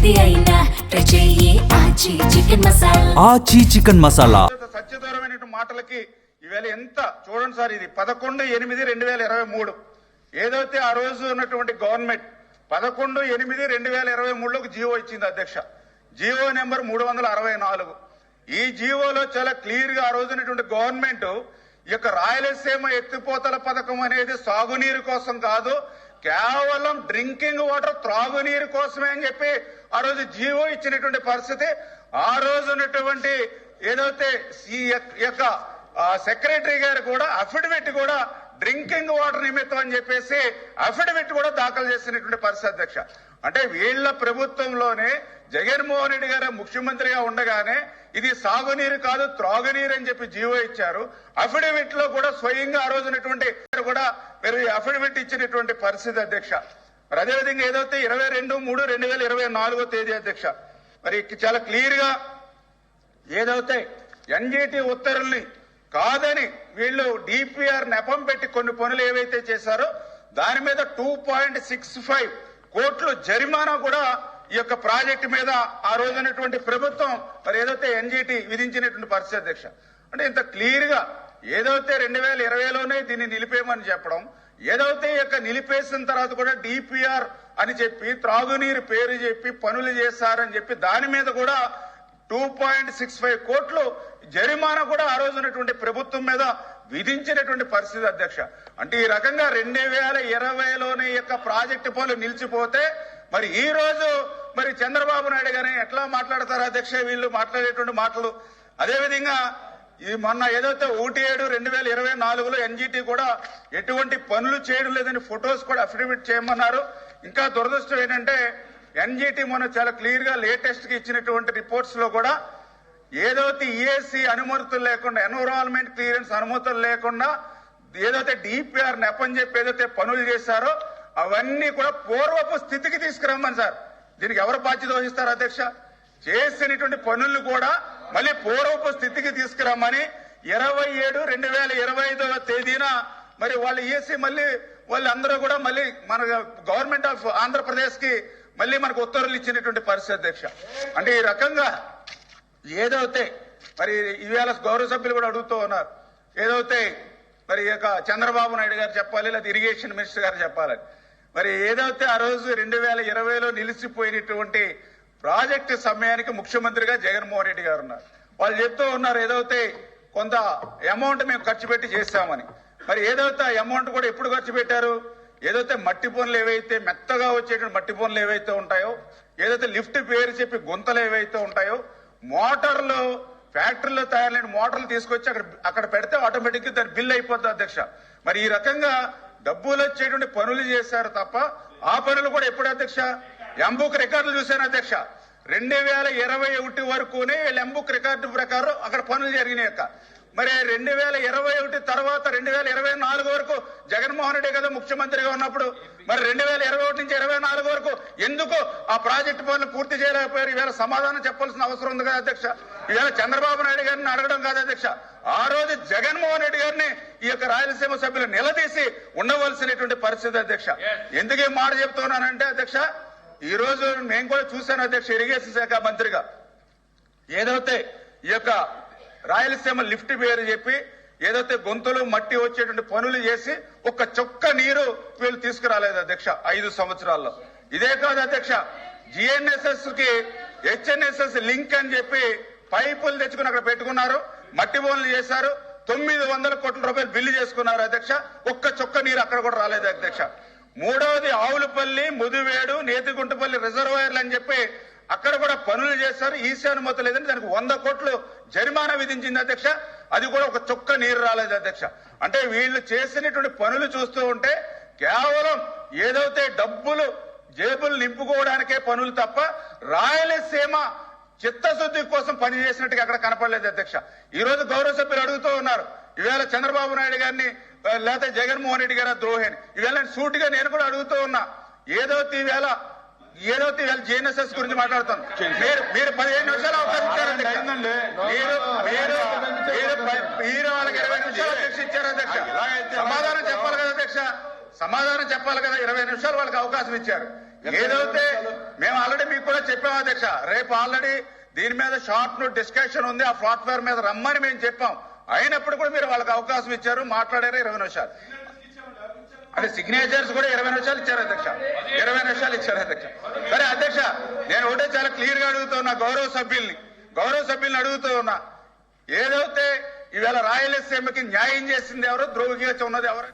ఏది అయినా ట్రై చెయ్యి ఆచి చికెన్ మసాలా. ఆచి చికెన్ మసాలా. సత్యదూరమైన మాటలకి ఈవేళ ఎంత చూడండి సార్, ఇది 11/8/2023 ఏదైతే ఆ రోజు ఉన్నటువంటి గవర్నమెంట్ 11/8/2023 జీవో ఇచ్చింది అధ్యక్ష. GO number 364. ఈ జీవోలో చాలా క్లియర్ గా ఆ రోజు ఉన్నటువంటి గవర్నమెంట్ ఈ యొక్క రాయలసీమ ఎత్తిపోతల పథకం అనేది సాగునీరు కోసం కాదు, కేవలం డ్రింకింగ్ వాటర్ త్రాగునీరు కోసమే అని చెప్పి ఆ రోజు జీవో ఇచ్చినటువంటి పరిస్థితి. ఆ రోజు ఉన్నటువంటి ఏదైతే ఈ యొక్క సెక్రటరీ గారు కూడా అఫిడవిట్ కూడా డ్రింకింగ్ వాటర్ నిమిత్తం అని చెప్పేసి అఫిడవిట్ కూడా దాఖలు చేసినటువంటి పరిస్థితి అధ్యక్ష. అంటే వీళ్ల ప్రభుత్వంలోనే జగన్మోహన్ రెడ్డి గారు ముఖ్యమంత్రిగా ఉండగానే ఇది సాగునీరు కాదు త్రాగునీరు అని చెప్పి జీవో ఇచ్చారు. అఫిడవిట్ లో కూడా స్వయంగా ఆ రోజునటువంటి కూడా మీరు అఫిడవిట్ ఇచ్చినటువంటి పరిస్థితి అధ్యక్ష. మరి అదేవిధంగా ఏదైతే 22/3/2024 అధ్యక్ష, మరి చాలా క్లియర్ గా ఏదైతే ఎన్జీటీ ఉత్తర్వుల్ని కాదని వీళ్ళు డిపిఆర్ నెపం పెట్టి కొన్ని పనులు ఏవైతే చేశారో దాని మీద 2.65 కోట్లు జరిమానా కూడా ఈ యొక్క ప్రాజెక్టు మీద ఆ రోజునటువంటి ప్రభుత్వం మరి ఏదైతే ఎన్జీటీ విధించినటువంటి పరిస్థితి అధ్యక్ష. అంటే ఇంత క్లియర్ గా ఏదైతే 2020లోనే దీన్ని నిలిపేయమని చెప్పడం, ఏదైతే ఈ యొక్క నిలిపేసిన తర్వాత కూడా డిపిఆర్ అని చెప్పి త్రాగునీరు పేరు చెప్పి పనులు చేశారని చెప్పి దాని మీద కూడా 2.65 కోట్లు జరిమానా కూడా ఆ రోజు ఉన్నటువంటి ప్రభుత్వం మీద విధించినటువంటి పరిస్థితి అధ్యక్ష. అంటే ఈ రకంగా 2020లోనే యొక్క ప్రాజెక్టు పనులు నిలిచిపోతే మరి ఈ రోజు మరి చంద్రబాబు నాయుడు గారిని ఎట్లా మాట్లాడతారు అధ్యక్ష వీళ్ళు మాట్లాడేటువంటి మాటలు. అదేవిధంగా ఈ మొన్న ఏదైతే 1/7/2024లో ఎన్జీటీ కూడా ఎటువంటి పనులు చేయడం లేదని ఫొటోస్ కూడా అఫిడవిట్ చేయమన్నారు. ఇంకా దురదృష్టం ఏంటంటే ఎన్జీటీ మొన్న చాలా క్లియర్ గా లేటెస్ట్ గా ఇచ్చినటువంటి రిపోర్ట్స్ లో కూడా ఏదైతే ఈఏసీ అనుమతులు లేకుండా ఎన్విరాన్మెంట్ క్లియరెన్స్ అనుమతులు లేకుండా ఏదైతే డిపిఆర్ నెపని చెప్పి ఏదైతే పనులు చేశారో అవన్నీ కూడా పూర్వపు స్థితికి తీసుకురమ్మని సార్. దీనికి ఎవరు బాధ్యత వహిస్తారు అధ్యక్ష? చేసినటువంటి పనులు కూడా మళ్ళీ పూర్వపు స్థితికి తీసుకురమ్మని 27/2/2025 మరి వాళ్ళు ఈఏసీ మళ్ళీ వాళ్ళందరూ కూడా మళ్ళీ మన గవర్నమెంట్ ఆఫ్ ఆంధ్రప్రదేశ్ కి మళ్ళీ మనకు ఉత్తర్వులు ఇచ్చినటువంటి పరిస్థితి అధ్యక్ష. అంటే ఈ రకంగా ఏదైతే మరి ఈవేళ గౌరవ సభ్యులు కూడా అడుగుతూ ఉన్నారు, ఏదైతే మరి ఈ యొక్క చంద్రబాబు నాయుడు గారు చెప్పాలి లేదా ఇరిగేషన్ మినిస్టర్ గారు చెప్పాలని. మరి ఏదైతే ఆ రోజు 2020లో నిలిచిపోయినటువంటి ప్రాజెక్టు సమయానికి ముఖ్యమంత్రిగా జగన్మోహన్ రెడ్డి గారు ఉన్నారు. వాళ్ళు చెప్తూ ఉన్నారు ఏదైతే కొంత అమౌంట్ మేము ఖర్చు పెట్టి చేశామని. మరి ఏదైతే ఆ అమౌంట్ కూడా ఎప్పుడు ఖర్చు పెట్టారు? ఏదైతే మట్టి పనులు ఏవైతే మెత్తగా వచ్చేటువంటి మట్టి పనులు ఏవైతే ఉంటాయో, ఏదైతే లిఫ్ట్ పేరు చెప్పి గుంతలు ఏవైతే ఉంటాయో, మోటార్లు ఫ్యాక్టరీలో తయారైన మోటార్లు తీసుకొచ్చి అక్కడ పెడితే ఆటోమేటిక్ గా దాని బిల్ అయిపోతుంది అధ్యక్ష. మరి ఈ రకంగా డబ్బులు వచ్చేటువంటి పనులు చేశారు తప్ప ఆ పనులు కూడా ఎప్పుడు అధ్యక్ష? ఎంబుక్ రికార్డులు చూశాను అధ్యక్ష. 2021 వరకునే వీళ్ళు ఎంబుక్ రికార్డు ప్రకారం అక్కడ పనులు జరిగినాయి అక్క. మరి 2021 తర్వాత 2024 వరకు జగన్మోహన్ రెడ్డి కదా ముఖ్యమంత్రిగా ఉన్నప్పుడు, మరి 2021 నుంచి 2024 వరకు ఎందుకు ఆ ప్రాజెక్టు పనులు పూర్తి చేయలేకపోయారు? ఈవేళ సమాధానం చెప్పాల్సిన అవసరం ఉంది కదా అధ్యక్ష. ఈవేళ చంద్రబాబు నాయుడు గారిని అడగడం కాదు అధ్యక్ష, ఆ రోజు జగన్మోహన్ రెడ్డి గారిని ఈ యొక్క రాయలసీమ సభ్యులు నిలదీసి ఉండవలసినటువంటి పరిస్థితి అధ్యక్ష. ఎందుకు ఈ మాట చెప్తున్నానంటే అధ్యక్ష, ఈ రోజు నేను కూడా చూశాను అధ్యక్ష, ఇరిగేషన్ శాఖ మంత్రిగా ఏదైతే ఈ యొక్క రాయలసీమ లిఫ్ట్ పేరు చెప్పి ఏదైతే గొంతులు మట్టి వచ్చేటువంటి పనులు చేసి ఒక్క చుక్క నీరు వీళ్ళు తీసుకురాలేదు అధ్యక్ష 5 సంవత్సరాల్లో. ఇదే కాదు అధ్యక్ష, జిఎన్ఎస్ఎస్ కి హెచ్ఎన్ఎస్ఎస్ లింక్ అని చెప్పి పైపులు తెచ్చుకుని అక్కడ పెట్టుకున్నారు, మట్టి పనులు చేశారు, 900 కోట్ల రూపాయలు బిల్లు చేసుకున్నారు అధ్యక్ష. ఒక్క చుక్క నీరు అక్కడ కూడా రాలేదు అధ్యక్ష. మూడవది ఆవులపల్లి, ముదివేడు, నేతిగుంటపల్లి రిజర్వాయర్లు అని చెప్పి అక్కడ కూడా పనులు చేశారు, ఈసీ అనుమతి లేదని దానికి 100 కోట్లు జరిమానా విధించింది అధ్యక్ష. అది కూడా ఒక చుక్క నీరు రాలేదు అధ్యక్ష. అంటే వీళ్ళు చేసినటువంటి పనులు చూస్తూ ఉంటే కేవలం ఏదైతే డబ్బులు జేబులు నింపుకోవడానికే పనులు తప్ప రాయలసీమ చిత్తశుద్ధి కోసం పనిచేసినట్టుగా అక్కడ కనపడలేదు అధ్యక్ష. ఈ రోజు గౌరవ సభ్యులు అడుగుతూ ఉన్నారు ఈవేళ చంద్రబాబు నాయుడు గారిని లేకపోతే జగన్మోహన్ రెడ్డి గారి ద్రోహిని. ఈవేళ సూటిగా నేను కూడా అడుగుతూ ఉన్నా, ఏదైతే ఈవేళ జిఎన్ఎస్ఎస్ గురించి మాట్లాడుతాను. మీరు 15 నిమిషాలు అవకాశం ఇచ్చారు అధ్యక్ష. మీరు వాళ్ళకి 20 నిమిషాలు అధ్యక్ష ఇచ్చారు అధ్యక్ష. సమాధానం చెప్పాలి కదా అధ్యక్ష, సమాధానం చెప్పాలి కదా. 20 నిమిషాలు వాళ్ళకి అవకాశం ఇచ్చారు. ఏదైతే మేము ఆల్రెడీ మీకు కూడా చెప్పాం అధ్యక్ష, రేపు ఆల్రెడీ దీని మీద షార్ట్ నోట్ డిస్కషన్ ఉంది, ఆ ప్లాట్ఫామ్ మీద రమ్మని మేము చెప్పాం. అయినప్పుడు కూడా మీరు వాళ్ళకి అవకాశం ఇచ్చారు, మాట్లాడారు 20 నిమిషాలు. అంటే సిగ్నేచర్స్ కూడా 20 నిమిషాలు ఇచ్చారు అధ్యక్ష, 20 నిమిషాలు ఇచ్చారు అధ్యక్ష. సరే అధ్యక్ష, నేను ఒకటే చాలా క్లియర్ గా అడుగుతూ ఉన్నా గౌరవ సభ్యుల్ని అడుగుతూ ఉన్నా, ఏదైతే ఈవేళ రాయలసీమకి న్యాయం చేసింది ఎవరు, ద్రోహిగా ఉన్నది ఎవరు?